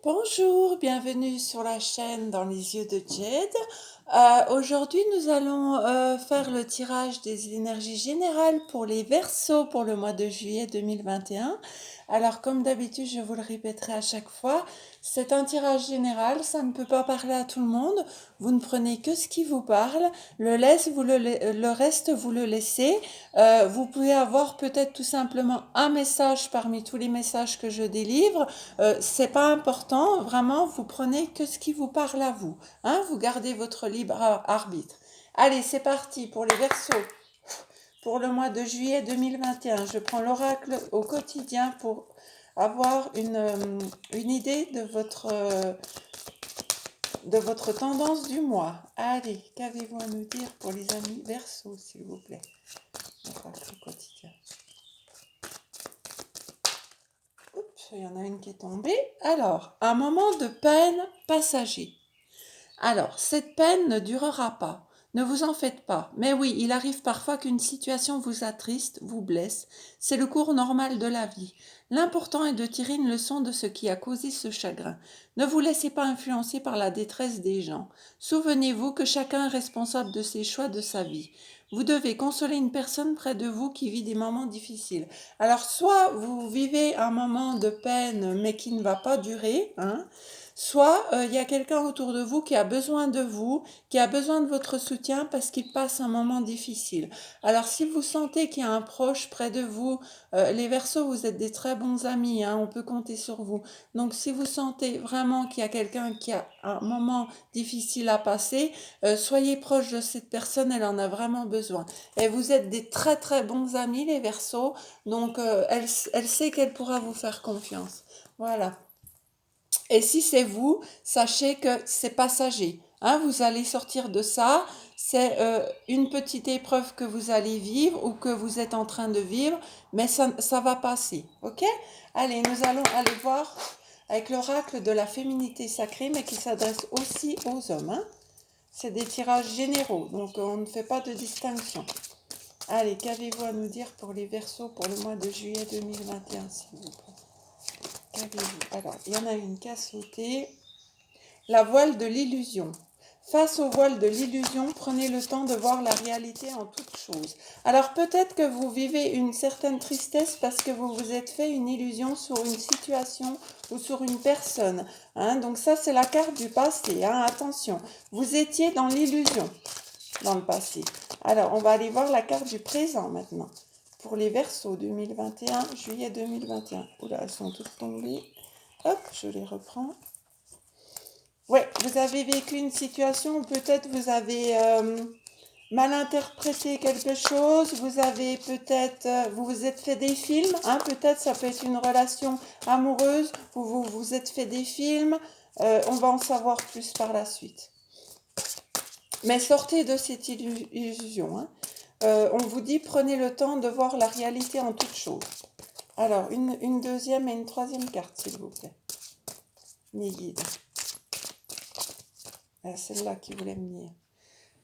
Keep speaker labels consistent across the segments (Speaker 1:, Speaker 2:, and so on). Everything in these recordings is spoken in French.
Speaker 1: Bonjour, bienvenue sur la chaîne Dans les yeux de Jade. Aujourd'hui, nous allons faire le tirage des énergies générales pour les Verseaux pour le mois de juillet 2021. Alors, comme d'habitude, je vous le répéterai à chaque fois, c'est un tirage général, ça ne peut pas parler à tout le monde. Vous ne prenez que ce qui vous parle, le reste, vous le laissez. Vous pouvez avoir peut-être tout simplement un message parmi tous les messages que je délivre. C'est pas important, vraiment, vous prenez que ce qui vous parle à vous. Hein, vous gardez votre libre arbitre. Allez, c'est parti pour les Verseaux. Pour le mois de juillet 2021, je prends l'oracle au quotidien pour avoir une idée de votre tendance du mois. Allez, qu'avez-vous à nous dire pour les amis Verseaux, s'il vous plaît? L'oracle au quotidien. Oups, il y en a une qui est tombée. Alors, un moment de peine passager. Alors, cette peine ne durera pas. Ne vous en faites pas. Mais oui, il arrive parfois qu'une situation vous attriste, vous blesse. C'est le cours normal de la vie. L'important est de tirer une leçon de ce qui a causé ce chagrin. Ne vous laissez pas influencer par la détresse des gens. Souvenez-vous que chacun est responsable de ses choix, de sa vie. Vous devez consoler une personne près de vous qui vit des moments difficiles. Alors, soit vous vivez un moment de peine, mais qui ne va pas durer, hein, soit il y a quelqu'un autour de vous qui a besoin de vous, qui a besoin de votre soutien parce qu'il passe un moment difficile. Alors si vous sentez qu'il y a un proche près de vous, les Verseaux, vous êtes des très bons amis, hein, on peut compter sur vous. Donc si vous sentez vraiment qu'il y a quelqu'un qui a un moment difficile à passer, soyez proche de cette personne, elle en a vraiment besoin. Et vous êtes des très très bons amis, les Verseaux, donc elle sait qu'elle pourra vous faire confiance. Voilà. Et si c'est vous, sachez que c'est passager. Hein, vous allez sortir de ça. C'est une petite épreuve que vous allez vivre ou que vous êtes en train de vivre, mais ça va passer. Ok? Allez, nous allons aller voir avec l'oracle de la féminité sacrée, mais qui s'adresse aussi aux hommes. Hein. C'est des tirages généraux, donc on ne fait pas de distinction. Allez, qu'avez-vous à nous dire pour les Verseaux pour le mois de juillet 2021, s'il vous plaît? Alors, il y en a une qui a sauté. La voile de l'illusion. Face au voile de l'illusion, prenez le temps de voir la réalité en toute chose. Alors peut-être que vous vivez une certaine tristesse parce que vous vous êtes fait une illusion sur une situation ou sur une personne. Hein, donc ça, c'est la carte du passé. Hein, attention, vous étiez dans l'illusion dans le passé. Alors, on va aller voir la carte du présent maintenant. Pour les Verseaux 2021, juillet 2021. Oula, elles sont toutes tombées. Hop, je les reprends. Ouais, vous avez vécu une situation où peut-être vous avez mal interprété quelque chose, vous avez peut-être, vous vous êtes fait des films, hein, peut-être ça peut être une relation amoureuse, vous vous êtes fait des films, on va en savoir plus par la suite. Mais sortez de cette illusion. Hein. On vous dit, prenez le temps de voir la réalité en toute chose. Alors, une deuxième et une troisième carte, s'il vous plaît. Mes guides. Celle-là qui voulait me dire.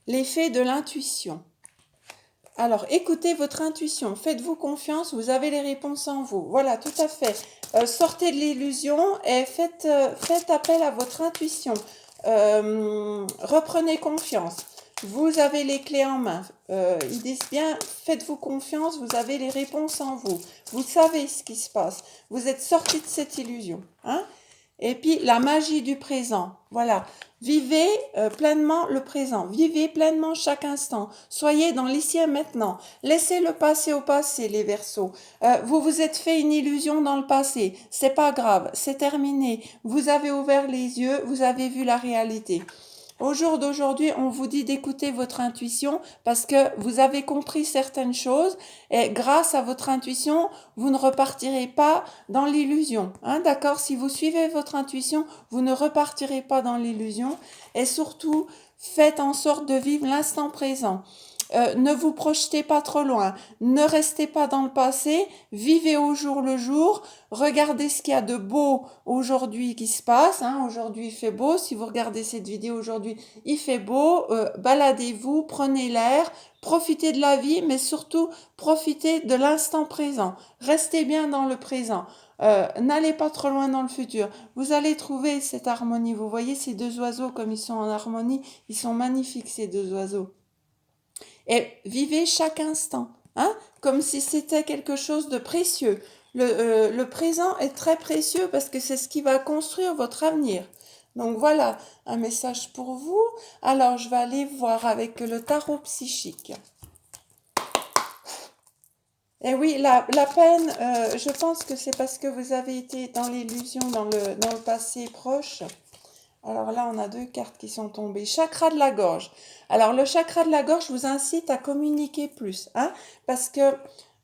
Speaker 1: L'effet de l'intuition. Alors, écoutez votre intuition, faites-vous confiance, vous avez les réponses en vous. Voilà, tout à fait. Sortez de l'illusion et faites appel à votre intuition. Reprenez confiance. Vous avez les clés en main. Ils disent bien, faites-vous confiance, vous avez les réponses en vous. Vous savez ce qui se passe. Vous êtes sorti de cette illusion. Hein? Et puis, la magie du présent. Voilà. Vivez pleinement le présent. Vivez pleinement chaque instant. Soyez dans l'ici et maintenant. Laissez le passé au passé, les Verseaux. Vous vous êtes fait une illusion dans le passé. C'est pas grave. C'est terminé. Vous avez ouvert les yeux. Vous avez vu la réalité. Au jour d'aujourd'hui, on vous dit d'écouter votre intuition parce que vous avez compris certaines choses et grâce à votre intuition, vous ne repartirez pas dans l'illusion. Hein, d'accord? Si vous suivez votre intuition, vous ne repartirez pas dans l'illusion et surtout, faites en sorte de vivre l'instant présent. Ne vous projetez pas trop loin, ne restez pas dans le passé, vivez au jour le jour, regardez ce qu'il y a de beau aujourd'hui qui se passe. Hein. Aujourd'hui il fait beau, si vous regardez cette vidéo aujourd'hui, il fait beau, baladez-vous, prenez l'air, profitez de la vie, mais surtout profitez de l'instant présent. Restez bien dans le présent. N'allez pas trop loin dans le futur. Vous allez trouver cette harmonie. Vous voyez ces deux oiseaux comme ils sont en harmonie. Ils sont magnifiques ces deux oiseaux. Et vivez chaque instant, hein, comme si c'était quelque chose de précieux. Le présent est très précieux parce que c'est ce qui va construire votre avenir. Donc voilà un message pour vous. Alors je vais aller voir avec le tarot psychique. Et oui, la peine, je pense que c'est parce que vous avez été dans l'illusion dans le passé proche. Alors là, on a deux cartes qui sont tombées. Chakra de la gorge. Alors le chakra de la gorge vous incite à communiquer plus, hein, parce que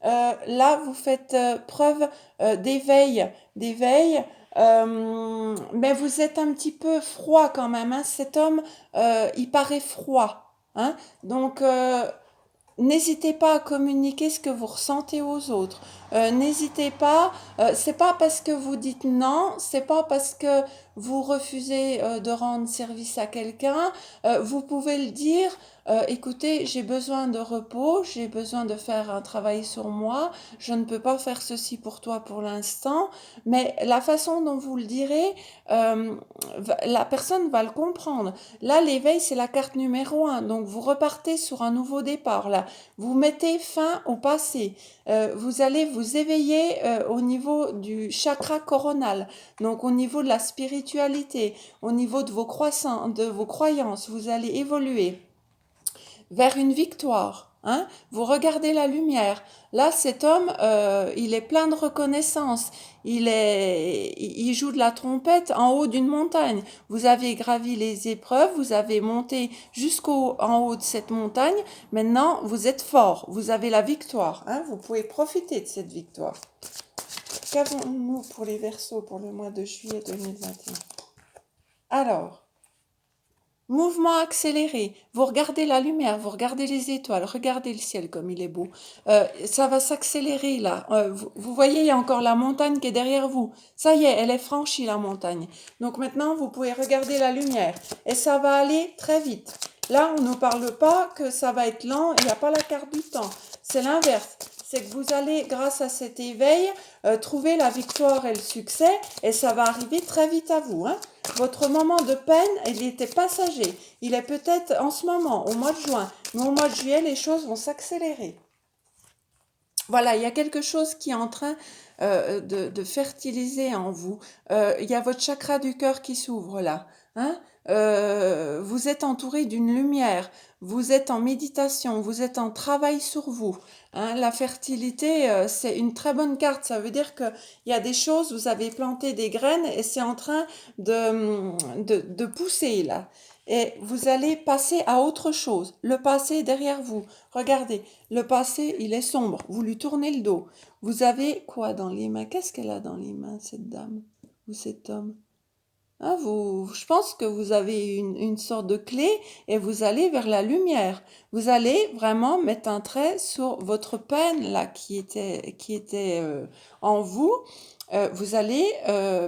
Speaker 1: là, vous faites preuve d'éveil, mais vous êtes un petit peu froid quand même, hein. Cet homme, il paraît froid, hein. Donc n'hésitez pas à communiquer ce que vous ressentez aux autres. N'hésitez pas. C'est pas parce que vous dites non, c'est pas parce que vous refusez de rendre service à quelqu'un. Vous pouvez le dire. Écoutez, j'ai besoin de repos, j'ai besoin de faire un travail sur moi. Je ne peux pas faire ceci pour toi pour l'instant. Mais la façon dont vous le direz, la personne va le comprendre. Là, l'éveil, c'est la carte numéro 1. Donc, vous repartez sur un nouveau départ. Là, vous mettez fin au passé. Vous allez vous éveiller au niveau du chakra coronal. Donc, au niveau de la spiritualité, au niveau de de vos croyances, vous allez évoluer vers une victoire. Hein. Vous regardez la lumière. Là, cet homme, il est plein de reconnaissance. Il joue de la trompette en haut d'une montagne. Vous avez gravi les épreuves, vous avez monté jusqu'en haut de cette montagne. Maintenant, vous êtes fort. Vous avez la victoire. Hein. Vous pouvez profiter de cette victoire. Qu'avons-nous pour les Verseaux pour le mois de juillet 2021? Alors, mouvement accéléré. Vous regardez la lumière, vous regardez les étoiles, regardez le ciel comme il est beau. Ça va s'accélérer là. Vous voyez, il y a encore la montagne qui est derrière vous. Ça y est, elle est franchie la montagne. Donc maintenant, vous pouvez regarder la lumière et ça va aller très vite. Là, on ne parle pas que ça va être lent, il n'y a pas la carte du temps. C'est l'inverse. C'est que vous allez, grâce à cet éveil, trouver la victoire et le succès et ça va arriver très vite à vous. Hein. Votre moment de peine, il était passager. Il est peut-être en ce moment, au mois de juin, mais au mois de juillet, les choses vont s'accélérer. Voilà, il y a quelque chose qui est en train de fertiliser en vous. Il y a votre chakra du cœur qui s'ouvre là. Hein. Vous êtes entouré d'une lumière, vous êtes en méditation, vous êtes en travail sur vous. Hein. La fertilité, c'est une très bonne carte. Ça veut dire qu'il y a des choses, vous avez planté des graines et c'est en train de pousser là. Et vous allez passer à autre chose. Le passé est derrière vous. Regardez, le passé, il est sombre. Vous lui tournez le dos. Vous avez quoi dans les mains? Qu'est-ce qu'elle a dans les mains, cette dame ou cet homme? Hein, je pense que vous avez une sorte de clé et vous allez vers la lumière. Vous allez vraiment mettre un trait sur votre peine là qui était en vous. Vous allez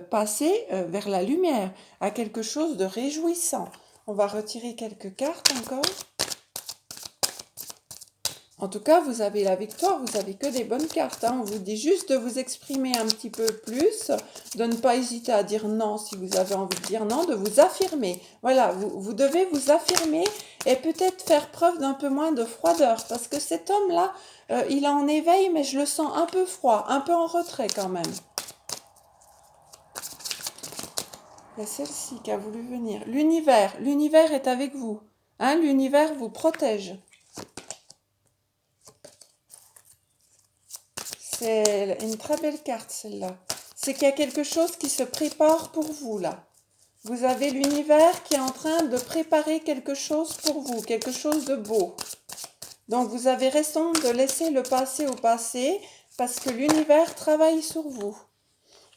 Speaker 1: passer vers la lumière, à quelque chose de réjouissant. On va retirer quelques cartes encore. En tout cas, vous avez la victoire, vous avez que des bonnes cartes. Hein. On vous dit juste de vous exprimer un petit peu plus, de ne pas hésiter à dire non si vous avez envie de dire non, de vous affirmer. Voilà, vous devez vous affirmer et peut-être faire preuve d'un peu moins de froideur. Parce que cet homme-là, il est en éveil, mais je le sens un peu froid, un peu en retrait quand même. Il y a celle-ci qui a voulu venir. L'univers est avec vous. Hein, l'univers vous protège. C'est une très belle carte celle-là. C'est qu'il y a quelque chose qui se prépare pour vous là. Vous avez l'univers qui est en train de préparer quelque chose pour vous, quelque chose de beau. Donc vous avez raison de laisser le passé au passé parce que l'univers travaille sur vous.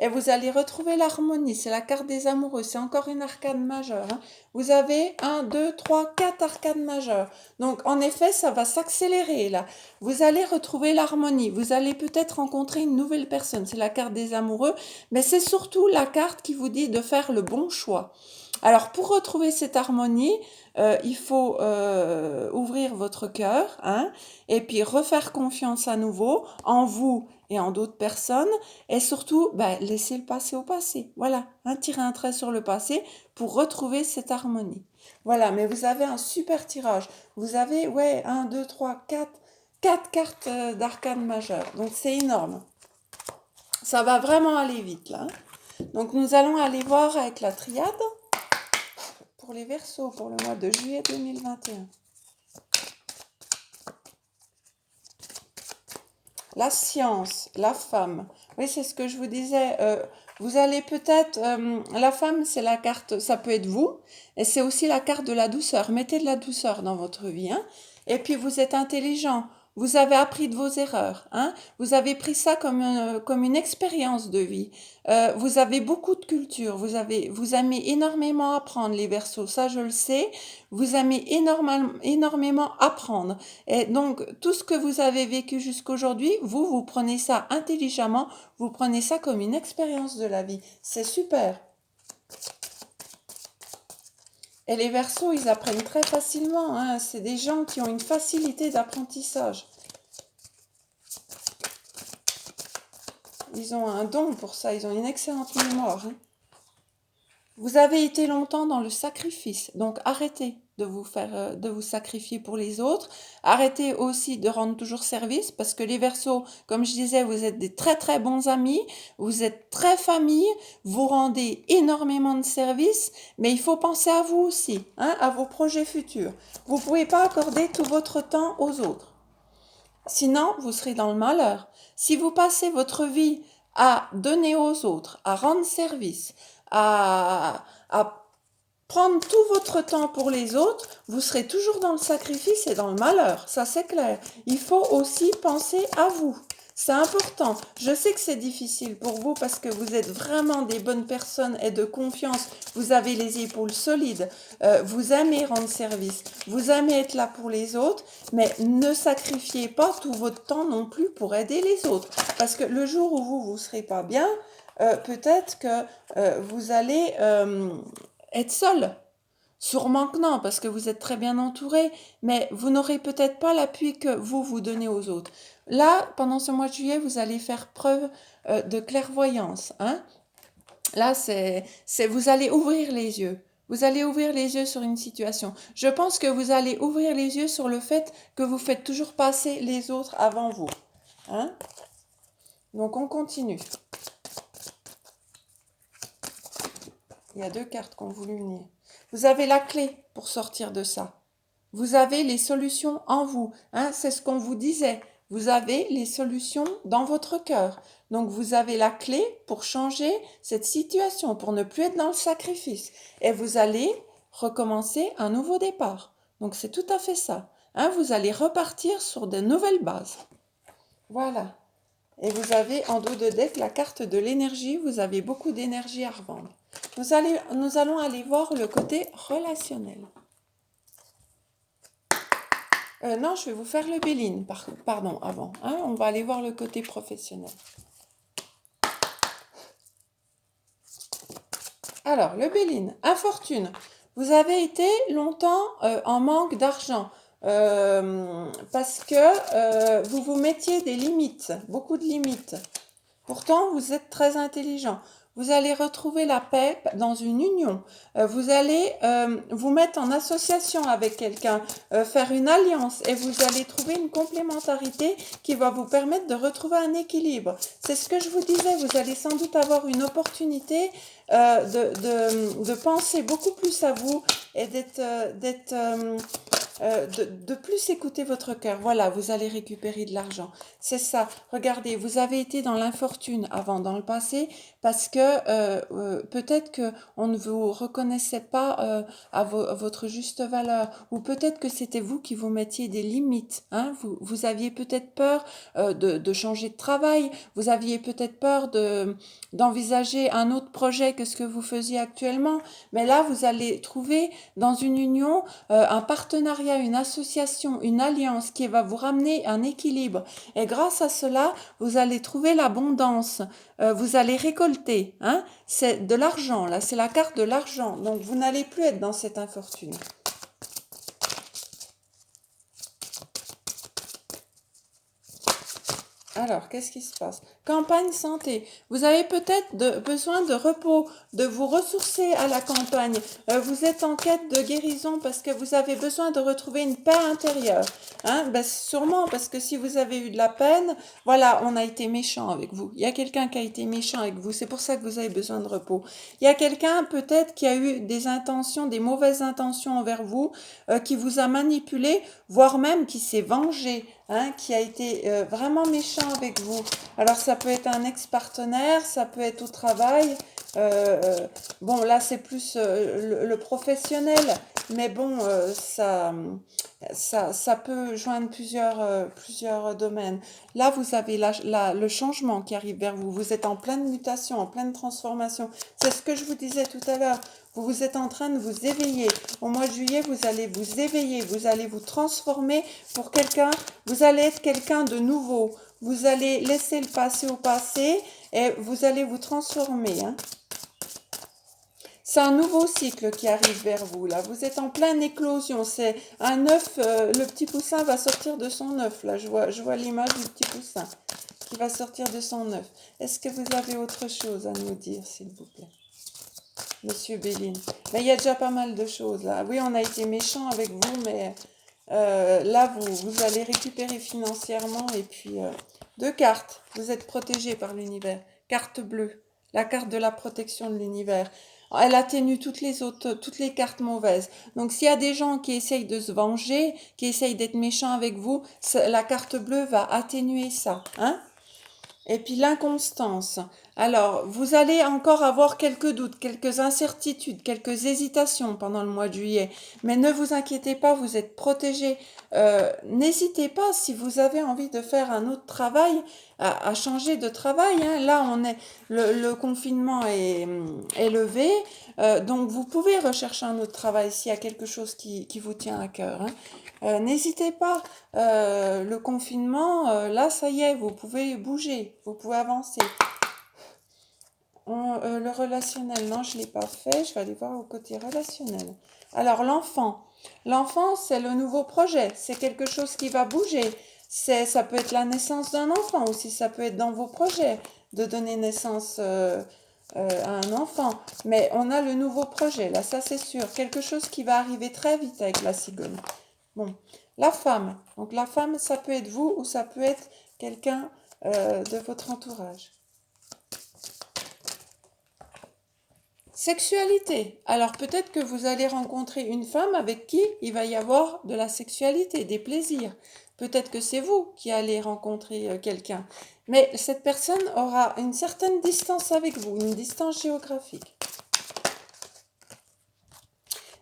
Speaker 1: Et vous allez retrouver l'harmonie, c'est la carte des amoureux, c'est encore une arcane majeure. Hein. Vous avez 1, 2, 3, 4 arcanes majeures. Donc en effet, ça va s'accélérer là. Vous allez retrouver l'harmonie, vous allez peut-être rencontrer une nouvelle personne, c'est la carte des amoureux, mais c'est surtout la carte qui vous dit de faire le bon choix. Alors, pour retrouver cette harmonie, il faut ouvrir votre cœur, hein, et puis refaire confiance à nouveau en vous et en d'autres personnes, et surtout, bah, laisser le passé au passé. Voilà, hein, tirer un trait sur le passé pour retrouver cette harmonie. Voilà, mais vous avez un super tirage. Vous avez, ouais, un, 2, 3, 4, 4 cartes d'arcane majeure. Donc, c'est énorme. Ça va vraiment aller vite, là, hein. Donc, nous allons aller voir avec la triade pour les Verseaux pour le mois de juillet 2021. La science, la femme. Oui, c'est ce que je vous disais. Vous allez peut-être... la femme, c'est la carte, ça peut être vous, et c'est aussi la carte de la douceur. Mettez de la douceur dans votre vie, hein. Et puis, vous êtes intelligent. Vous avez appris de vos erreurs, hein. Vous avez pris ça comme une expérience de vie. Vous avez beaucoup de culture. Vous aimez énormément apprendre, les Verseaux. Ça, je le sais. Vous aimez énormément apprendre. Et donc, tout ce que vous avez vécu jusqu'aujourd'hui, vous prenez ça intelligemment, vous prenez ça comme une expérience de la vie. C'est super. Et les Verseaux, ils apprennent très facilement, hein. C'est des gens qui ont une facilité d'apprentissage. Ils ont un don pour ça, ils ont une excellente mémoire, hein. Vous avez été longtemps dans le sacrifice, donc arrêtez de vous sacrifier pour les autres. Arrêtez aussi de rendre toujours service, parce que les Verseaux, comme je disais, vous êtes des très très bons amis, vous êtes très famille, vous rendez énormément de services, mais il faut penser à vous aussi, hein, à vos projets futurs. Vous ne pouvez pas accorder tout votre temps aux autres. Sinon, vous serez dans le malheur. Si vous passez votre vie à donner aux autres, à rendre service, à prendre tout votre temps pour les autres, vous serez toujours dans le sacrifice et dans le malheur. Ça, c'est clair. Il faut aussi penser à vous. C'est important. Je sais que c'est difficile pour vous parce que vous êtes vraiment des bonnes personnes et de confiance. Vous avez les épaules solides. Vous aimez rendre service. Vous aimez être là pour les autres. Mais ne sacrifiez pas tout votre temps non plus pour aider les autres. Parce que le jour où vous ne serez pas bien, peut-être que vous allez être seul. Sûrement que non, parce que vous êtes très bien entouré, mais vous n'aurez peut-être pas l'appui que vous donnez aux autres. Là, pendant ce mois de juillet, vous allez faire preuve de clairvoyance, hein. Là, vous allez ouvrir les yeux. Vous allez ouvrir les yeux sur une situation. Je pense que vous allez ouvrir les yeux sur le fait que vous faites toujours passer les autres avant vous, hein. Donc, on continue. Il y a deux cartes qui ont voulu venir. Vous avez la clé pour sortir de ça. Vous avez les solutions en vous, hein, c'est ce qu'on vous disait. Vous avez les solutions dans votre cœur. Donc vous avez la clé pour changer cette situation, pour ne plus être dans le sacrifice. Et vous allez recommencer un nouveau départ. Donc c'est tout à fait ça, hein, vous allez repartir sur de nouvelles bases. Voilà. Et vous avez en dos de deck la carte de l'énergie. Vous avez beaucoup d'énergie à revendre. Nous allons aller voir le côté relationnel. Non, je vais vous faire le Béline, pardon, avant, hein. On va aller voir le côté professionnel. Alors, le Béline, infortune. Vous avez été longtemps en manque d'argent parce que vous vous mettiez des limites, beaucoup de limites. Pourtant, vous êtes très intelligent. Vous allez retrouver la paix dans une union. Vous allez vous mettre en association avec quelqu'un, faire une alliance et vous allez trouver une complémentarité qui va vous permettre de retrouver un équilibre. C'est ce que je vous disais, vous allez sans doute avoir une opportunité de penser beaucoup plus à vous et de plus écouter votre cœur. Voilà, vous allez récupérer de l'argent. C'est ça. Regardez, vous avez été dans l'infortune avant, dans le passé, parce que peut-être que on ne vous reconnaissait pas à votre juste valeur, ou peut-être que c'était vous qui vous mettiez des limites, hein. Vous aviez peut-être peur de changer de travail, vous aviez peut-être peur d'envisager un autre projet que ce que vous faisiez actuellement, mais là, vous allez trouver dans une union un partenariat partenariat, une association, une alliance qui va vous ramener un équilibre. Et grâce à cela, vous allez trouver l'abondance. Vous allez récolter. Hein. C'est de l'argent, là. C'est la carte de l'argent. Donc, vous n'allez plus être dans cette infortune. Alors, qu'est-ce qui se passe? Campagne santé. Vous avez peut-être besoin de repos, de vous ressourcer à la campagne. Vous êtes en quête de guérison parce que vous avez besoin de retrouver une paix intérieure. Hein? Ben, sûrement parce que si vous avez eu de la peine, voilà, on a été méchant avec vous. Il y a quelqu'un qui a été méchant avec vous. C'est pour ça que vous avez besoin de repos. Il y a quelqu'un peut-être qui a eu des intentions, des mauvaises intentions envers vous, qui vous a manipulé, voire même qui s'est vengé. Hein, qui a été vraiment méchant avec vous. Alors ça peut être un ex-partenaire, ça peut être au travail. Bon, là c'est plus le professionnel, mais bon, ça peut joindre plusieurs domaines. Là, vous avez le changement qui arrive vers vous. Vous êtes en pleine mutation, en pleine transformation. C'est ce que je vous disais tout à l'heure. Vous êtes en train de vous éveiller. Au mois de juillet, vous allez vous éveiller, vous allez vous transformer pour quelqu'un, vous allez être quelqu'un de nouveau. Vous allez laisser le passé au passé et vous allez vous transformer. Hein. C'est un nouveau cycle qui arrive vers vous, là. Vous êtes en pleine éclosion. C'est un œuf, le petit poussin va sortir de son œuf, là. Je vois l'image du petit poussin qui va sortir de son œuf. Est-ce que vous avez autre chose à nous dire, s'il vous plaît? Monsieur Béline. Mais il y a déjà pas mal de choses là. Oui, on a été méchants avec vous, mais là, vous allez récupérer financièrement. Et puis, 2 cartes. Vous êtes protégé par l'univers. Carte bleue, la carte de la protection de l'univers. Elle atténue toutes les cartes mauvaises. Donc, s'il y a des gens qui essayent de se venger, qui essayent d'être méchants avec vous, la carte bleue va atténuer ça. Hein? Et puis l'inconstance. Alors, vous allez encore avoir quelques doutes, quelques incertitudes, quelques hésitations pendant le mois de juillet. Mais ne vous inquiétez pas, vous êtes protégés. N'hésitez pas, si vous avez envie de faire un autre travail, à changer de travail. Hein. Là, le confinement est levé. Donc, vous pouvez rechercher un autre travail s'il y a quelque chose qui vous tient à cœur. Hein. N'hésitez pas, le confinement, là, ça y est, vous pouvez bouger, vous pouvez avancer. Le relationnel, non, je ne l'ai pas fait, je vais aller voir au côté relationnel. Alors, l'enfant, c'est le nouveau projet, c'est quelque chose qui va bouger. Ça peut être la naissance d'un enfant aussi, ça peut être dans vos projets de donner naissance à un enfant. Mais on a le nouveau projet, là, ça c'est sûr, quelque chose qui va arriver très vite avec la cigogne. Bon, la femme. Donc la femme, ça peut être vous ou ça peut être quelqu'un de votre entourage. Sexualité. Alors peut-être que vous allez rencontrer une femme avec qui il va y avoir de la sexualité, des plaisirs. Peut-être que c'est vous qui allez rencontrer quelqu'un. Mais cette personne aura une certaine distance avec vous, une distance géographique.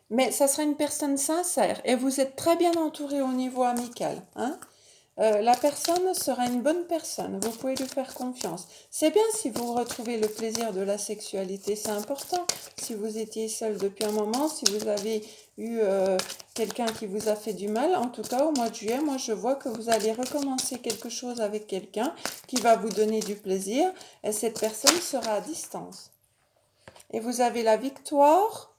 Speaker 1: Mais ça sera une personne sincère et vous êtes très bien entouré au niveau amical. Hein. La personne sera une bonne personne, vous pouvez lui faire confiance. C'est bien si vous retrouvez le plaisir de la sexualité, c'est important. Si vous étiez seul depuis un moment, si vous avez eu quelqu'un qui vous a fait du mal, en tout cas au mois de juillet, moi je vois que vous allez recommencer quelque chose avec quelqu'un qui va vous donner du plaisir et cette personne sera à distance. Et vous avez la victoire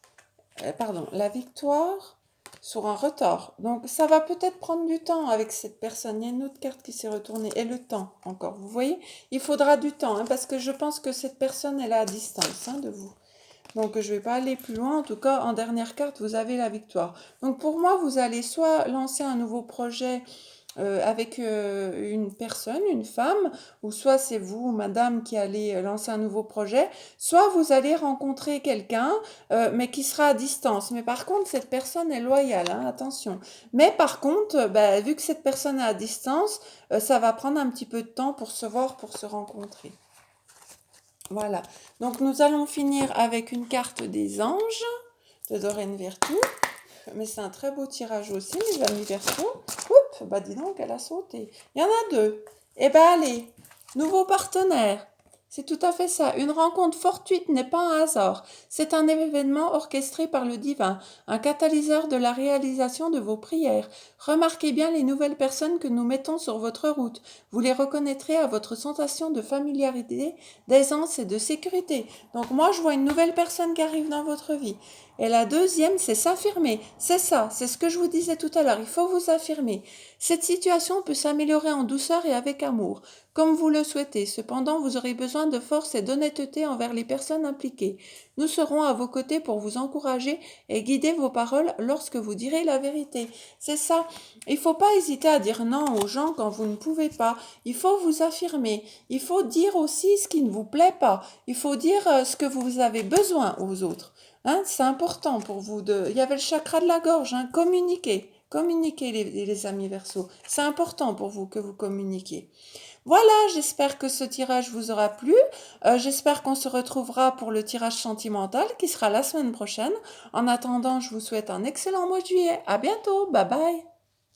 Speaker 1: sur un retard. Donc ça va peut-être prendre du temps avec cette personne. Il y a une autre carte qui s'est retournée. Et le temps encore. Vous voyez, il faudra du temps. Hein, parce que je pense que cette personne, elle est à distance de vous. Donc je ne vais pas aller plus loin. En tout cas, en dernière carte, vous avez la victoire. Donc pour moi, vous allez soit lancer un nouveau projet avec une personne, une femme, ou soit c'est vous, madame, qui allez lancer un nouveau projet, soit vous allez rencontrer quelqu'un, mais qui sera à distance. Mais par contre, cette personne est loyale, hein, attention. Mais par contre, vu que cette personne est à distance, ça va prendre un petit peu de temps pour se voir, pour se rencontrer. Voilà. Donc nous allons finir avec une carte des anges de Doreen Vertu. Mais c'est un très beau tirage aussi, mes amis Verseau. Oups, dis donc, elle a sauté. Il y en a 2. Eh ben allez, nouveau partenaire. C'est tout à fait ça. Une rencontre fortuite n'est pas un hasard. C'est un événement orchestré par le divin, un catalyseur de la réalisation de vos prières. Remarquez bien les nouvelles personnes que nous mettons sur votre route. Vous les reconnaîtrez à votre sensation de familiarité, d'aisance et de sécurité. Donc moi, je vois une nouvelle personne qui arrive dans votre vie. Et la deuxième, c'est s'affirmer. C'est ça, c'est ce que je vous disais tout à l'heure. Il faut vous affirmer. Cette situation peut s'améliorer en douceur et avec amour, comme vous le souhaitez. Cependant, vous aurez besoin de force et d'honnêteté envers les personnes impliquées. Nous serons à vos côtés pour vous encourager et guider vos paroles lorsque vous direz la vérité. C'est ça. Il ne faut pas hésiter à dire non aux gens quand vous ne pouvez pas. Il faut vous affirmer. Il faut dire aussi ce qui ne vous plaît pas. Il faut dire ce que vous avez besoin aux autres. Hein, c'est important pour vous de. Il y avait le chakra de la gorge, hein, communiquer. Communiquez les amis Verseaux. C'est important pour vous que vous communiquiez. Voilà, j'espère que ce tirage vous aura plu. J'espère qu'on se retrouvera pour le tirage sentimental qui sera la semaine prochaine. En attendant, je vous souhaite un excellent mois de juillet. À bientôt. Bye bye.